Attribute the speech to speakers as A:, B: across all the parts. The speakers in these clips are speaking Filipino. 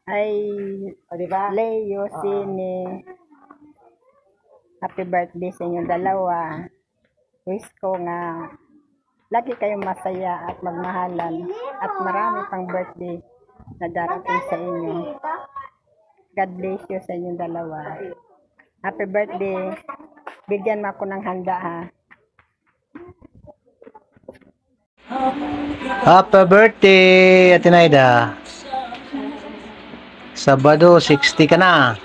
A: ay
B: O, diba?
A: Leo, Sine. Happy birthday sa inyong dalawa. Wish ko nga lagi kayong masaya at magmahalan at marami pang birthday na darating sa inyo. God bless you sa inyong dalawa. Happy birthday. Bigyan mo ako ng handa ha.
C: Happy birthday, Ate Naida. Sabado, 60 ka na.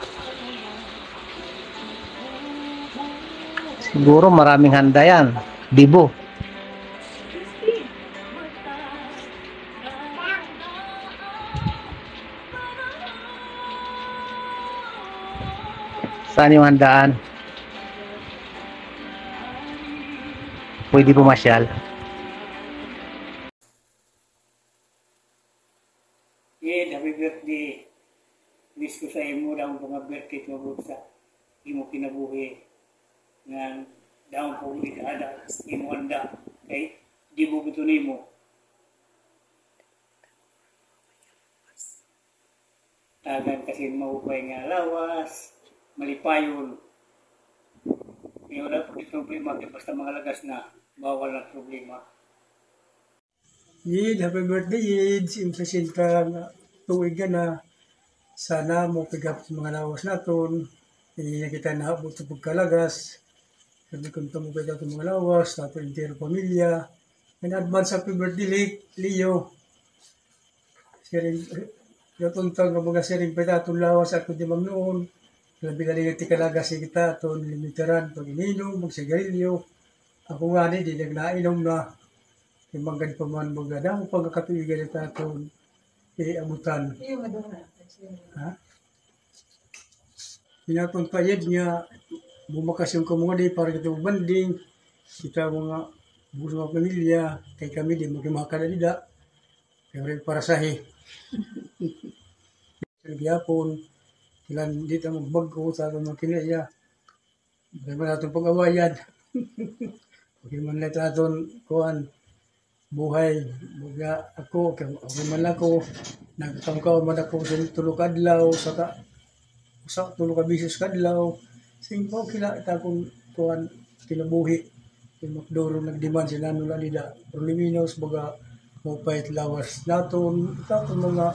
C: Siguro maraming handa yan. Bibo. Saan yung handaan? Pwede pumasyal.
D: Happy birthday. Wish ko sa imo daw mga birthday ko sa imo kinabuhi. Nga daw po ada imo handa. Kay di mo gusto nimo. Tagan kasi maupay nga lawas, malipayon. Yung wala po problema, basta mga lagas na, bawal na problema.
E: Yid, happy birthday, Yid. Impresin ka nga tuwig ka na. Sana mo pigap sa mga lawas naton. Hindi na kita naabot sa pagkalagas. Sabi kong mo pigap sa mga lawas, nato entire pamilya. In advance, happy birthday, Leo. Siring, natuntang ng mga siring pa itong lawas at kundi mang noon. Labi galing at ikalagas si kita, itong limitaran, pag ininom, magsigarilyo. Ako nga ni, di nagnainom na. Imanggan pa man mga daw pagkakatuigan ito itong iabutan. Ha? Pinatong payad niya, bumakas yung kamunga para kita banding, kita mga buong mga pamilya, kay kami di magkamakadalida, kaya rin para sahi. Nagyapon, ilan dito magbago sa itong mga kinaya, baka man itong pag-awayan. Baka man ito itong kuhan, buhay, buga ako, okay man ako, nagtangkaw man ako sa tulog adlaw, sa tulog kabisis kadlaw, singpaw kila ita kung kuhan kinabuhi, yung makdoro nagdemand sila nula nila, Proliminos, baga, mupait lawas naton, ita itong mga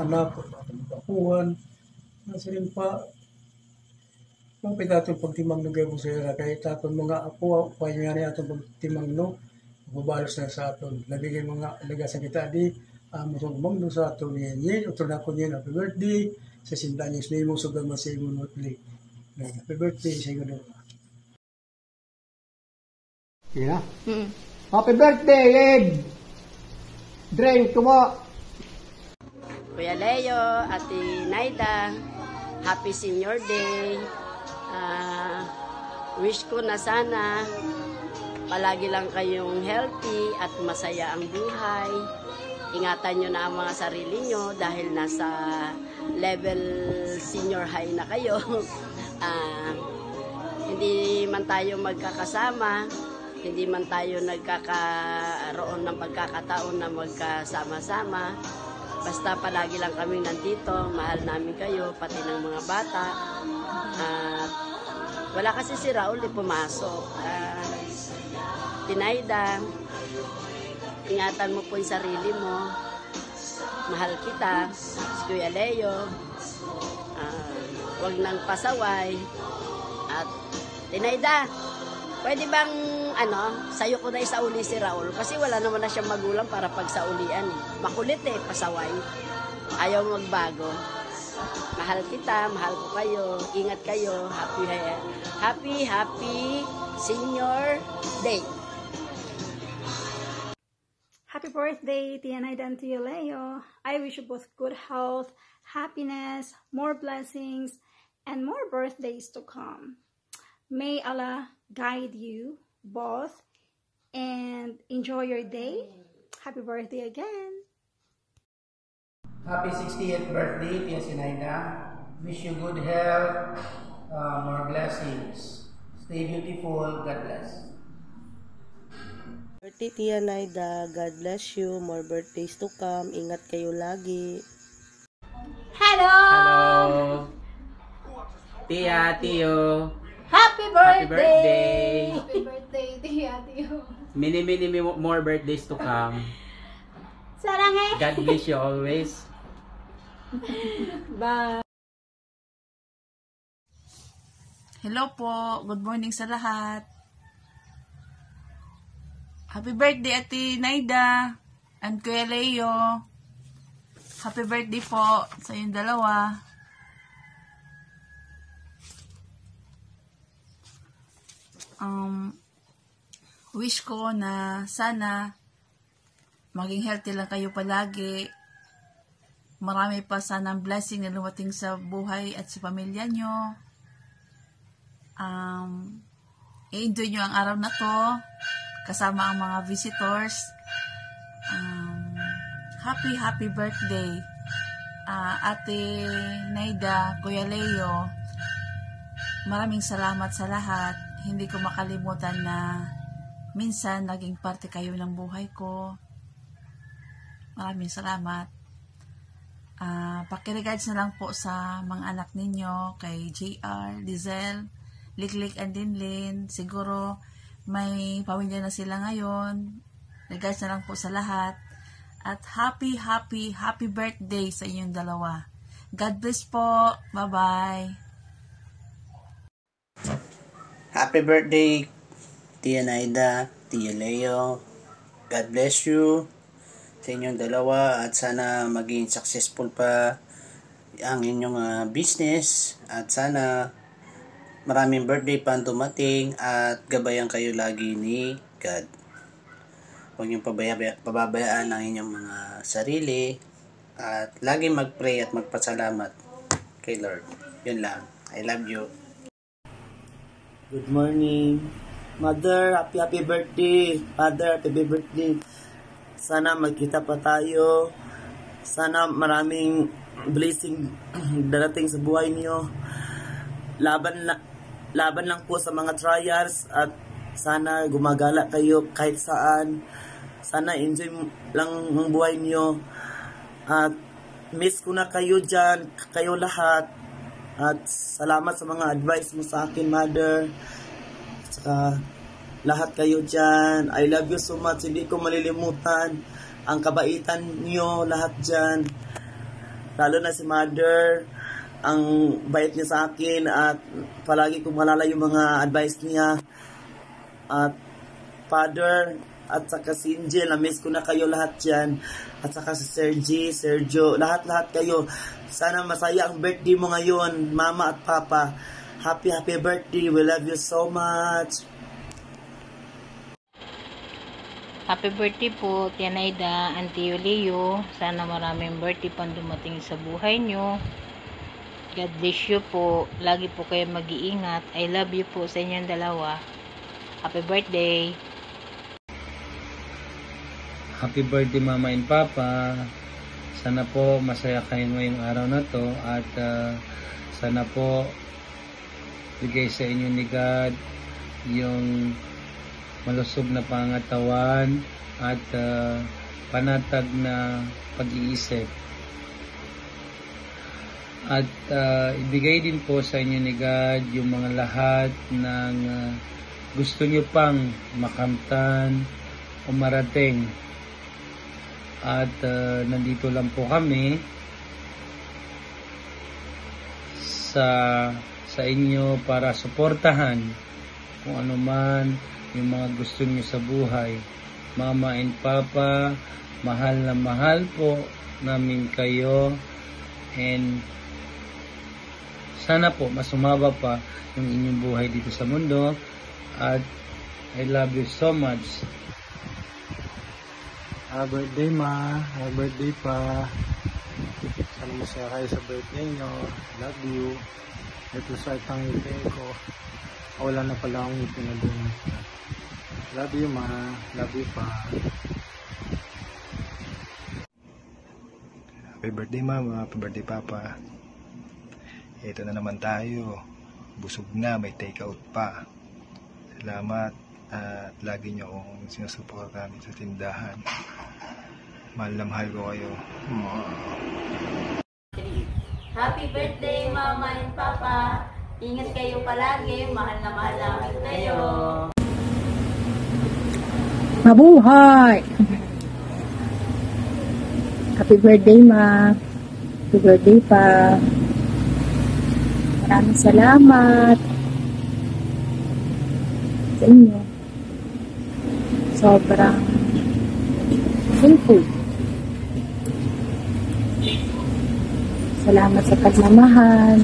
E: anak, bakuhan, nasa rin pa, kung pita itong pagtimang ng gaya po sa kaya ita itong mga ako, kaya nga niya itong pagtimang no, mabalos na sa aton. Nabigay mga lagasan kita di mutong mangdo sa aton niya. Ito na ko niya happy birthday sa sinta niya sa mo sugang masaymo mo pili. Happy birthday sa iyo daw. Yeah. Happy birthday, Ed! Drink ko mo!
F: Kuya Leo, Ate Naida, Happy Senior Day. Wish ko na sana palagi lang kayong healthy at masaya ang buhay. Ingatan nyo na ang mga sarili nyo dahil nasa level senior high na kayo. Hindi man tayo magkakasama, hindi man tayo nagkakaroon ng pagkakataon na magkasama-sama. Basta palagi lang kami nandito, mahal namin kayo, pati ng mga bata. Wala kasi si Raul di pumasok. Tinaida, ingatan mo po yung sarili mo. Mahal kita, si Kuya Leo. Huwag nang pasaway. At Tinaida, pwede bang sayo ko na isauli si Raul? Kasi wala naman na siyang magulang para pagsaulian. Makulit pasaway. Ayaw magbago. Mahal kita, mahal ko kayo. Ingat kayo. Happy Senior Day.
G: Happy birthday, Tia Naida and Tia Leo. I wish you both good health, happiness, more blessings, and more birthdays to come. May Allah guide you both and enjoy your day. Happy birthday again.
H: Happy 60th birthday, Tia Sinaida. Wish you good health, more blessings. Stay beautiful. God bless.
I: Birthday Tia Naida, God bless you. More birthdays to come. Ingat kayo lagi.
G: Hello,
H: Tia, Tio.
F: Happy
H: Happy
F: birthday!
H: birthday!
B: Happy birthday, Tia, Tio.
H: Many, many more birthdays to come.
F: Saranghe!
H: God bless you always.
F: Bye!
I: Hello po. Good morning sa lahat. Happy birthday, Ate Naida and Kuya Leo. Happy birthday po sa inyong dalawa. Wish ko na sana maging healthy lang kayo palagi. Marami pa sanang blessing na lumating sa buhay at sa pamilya nyo. I-enjoy nyo ang araw na to kasama ang mga visitors. Happy birthday, Ate Naida, Kuya Leo. Maraming salamat sa lahat. Hindi ko makalimutan na minsan naging parte kayo ng buhay ko. Maraming salamat. Pakiregards na lang po sa mga anak ninyo, kay JR, Dizel, Liklik and Dinlin. Siguro may pamilya na sila ngayon. Regards na lang po sa lahat. At happy birthday sa inyong dalawa. God bless po. Bye-bye.
H: Happy birthday, Tia Naida, Tia Leo. God bless you sa inyong dalawa at sana maging successful pa ang inyong business at sana maraming birthday pa dumating at gabayan kayo lagi ni God. Huwag niyong pababayaan ang inyong mga sarili at lagi mag-pray at magpasalamat kay Lord. Yun lang. I love you.
J: Good morning. Mother, happy birthday. Father, happy birthday. Sana magkita pa tayo. Sana maraming blessing darating sa buhay niyo. Laban lang po sa mga trials at sana gumagala kayo kahit saan. Sana enjoy lang ang buhay niyo. At miss ko na kayo dyan, kayo lahat. At salamat sa mga advice mo sa akin, Mother. At saka lahat kayo dyan. I love you so much. Hindi ko malilimutan ang kabaitan niyo lahat dyan. Lalo na si Mother. Ang bait niya sa akin at palagi kong malala yung mga advice niya. At Father, at saka si Angel, na-miss ko na kayo lahat dyan. At saka si Sergio, lahat kayo. Sana masaya ang birthday mo ngayon, Mama at Papa. Happy birthday. We love you so much.
K: Happy birthday po, Tia Naida, Auntie Leo. Sana maraming birthday pang dumating sa buhay nyo. God bless you po. Lagi po kayo mag-iingat. I love you po sa inyong dalawa. Happy birthday.
C: Happy birthday Mama and Papa. Sana po masaya kayo ngayong araw na to at sana po bigay sa inyo ni God yung malusog na pangatawan at panatag na pag-iisip. At ibigay din po sa inyo ni God yung mga lahat ng gusto nyo pang makamtan o marating. At nandito lang po kami sa inyo para suportahan kung ano man yung mga gusto nyo sa buhay. Mama and Papa, mahal na mahal po namin kayo and sana po mas umaba pa yung inyong buhay dito sa mundo at I love you so much.
E: Happy birthday, Ma. Happy birthday pa. Sana masaya kayo sa birthday nyo. Love you. Ito sa itang ngipin ko. Wala na pala akong ngipin na dun. Love you, Ma. Love you pa.
L: Happy birthday, Mama. Happy birthday, Papa. Ito na naman tayo. Busog na. May take out pa. Salamat. At lagi nyo akong sinusupport kami sa tindahan. Mahal na mahal ko kayo.
F: Happy birthday, Mama and Papa. Ingat kayo palagi. Mahal na mahal namin kayo.
A: Mabuhay! Happy birthday, Ma. Happy birthday pa. Maraming salamat sa inyo. Sobrang thankful. Salamat sa pagmamahal.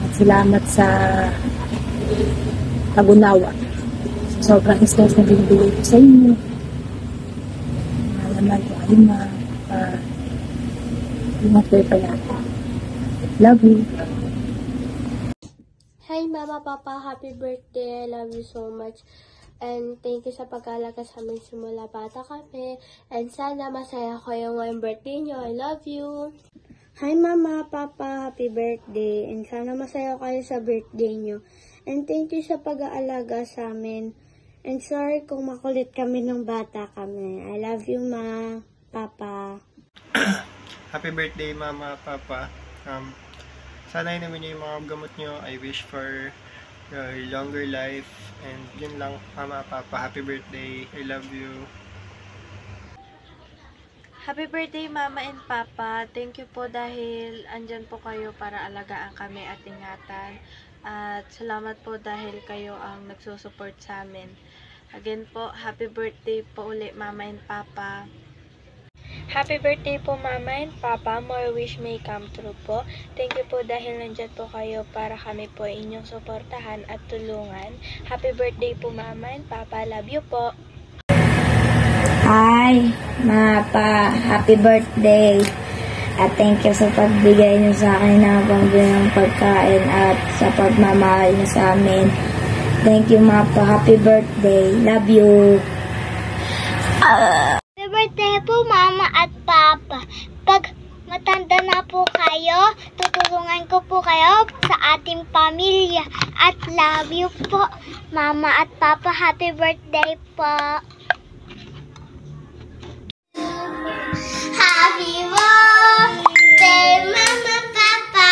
A: At salamat sa pag-unawa. Sobrang stress na binibigay ko sa inyo. Malaman ko kayo na ingat kayo palagi. Love you.
M: Hi Mama, Papa, happy birthday. I love you so much. And thank you sa pag-alaga sa amin simula bata kami. And sana masaya ko yung birthday nyo. I love you.
N: Hi Mama, Papa, happy birthday. And sana masaya kayo sa birthday nyo. And thank you sa pag-aalaga sa amin. And sorry kung makulit kami nung bata kami. I love you, Ma, Papa.
O: Happy birthday, Mama, Papa. Sana naman yung mga gamot nyo. I wish for your longer life. And yun lang, Mama, Papa. Happy birthday. I love you.
P: Happy birthday, Mama and Papa. Thank you po dahil andyan po kayo para alagaan kami at ingatan. At salamat po dahil kayo ang nagsusupport sa amin. Again po, happy birthday po ulit, Mama and Papa.
Q: Happy birthday po, Mama and Papa. More wish may come true po. Thank you po dahil nandyan po kayo para kami po inyong suportahan at tulungan. Happy birthday po, Mama and Papa. Love you po.
R: Hi, Mapa. Happy birthday. At thank you sa pagbigay niyo sa akin ng pambilang pagkain at sa pagmamahal niyo sa amin. Thank you, Mapa. Happy birthday. Love you.
S: Happy birthday po, Mama at Papa. Pag matanda na po kayo, tutulungan ko po kayo sa ating pamilya. At love you po, Mama at Papa. Happy birthday po. Happy birthday, Mama, Papa.